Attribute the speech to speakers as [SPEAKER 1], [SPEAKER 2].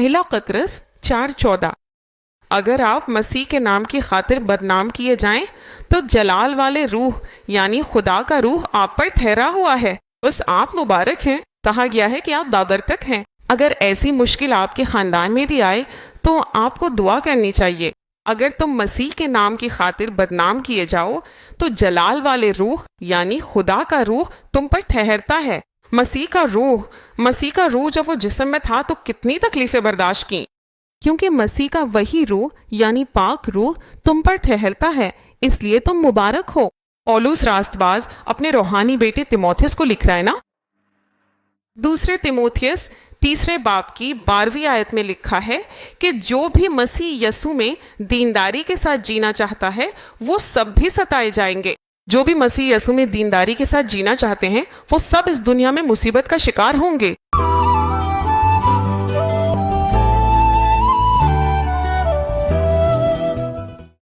[SPEAKER 1] پہلا قطرس 4:14، اگر آپ مسیح کے نام کی خاطر بدنام کیے جائیں تو جلال والے روح یعنی خدا کا روح آپ پر ٹھہرا ہوا ہے، بس آپ مبارک ہیں، کہا گیا ہے کہ آپ دادر تک ہیں۔ اگر ایسی مشکل آپ کے خاندان میں بھی آئے تو آپ کو دعا کرنی چاہیے۔ اگر تم مسیح کے نام کی خاطر بدنام کیے جاؤ تو جلال والے روح یعنی خدا کا روح تم پر ٹھہرتا ہے۔ مسیح کا روح جب وہ جسم میں تھا تو کتنی تکلیفیں برداشت کیں، کیونکہ مسیح کا وہی روح یعنی پاک روح تم پر ٹھہرتا ہے، اس لیے تم مبارک ہو۔ پولس راست باز اپنے روحانی بیٹے تیموتھیوس کو لکھ رہا ہے نا۔ دوسرے تیموتھیوس 3 باب کی 12ویں آیت میں لکھا ہے کہ جو بھی مسیح یسوع میں دینداری کے ساتھ جینا چاہتا ہے وہ سب بھی ستائے جائیں گے۔ جو بھی مسیح یسوع میں دینداری کے ساتھ جینا چاہتے ہیں وہ سب اس دنیا میں مصیبت کا شکار ہوں گے۔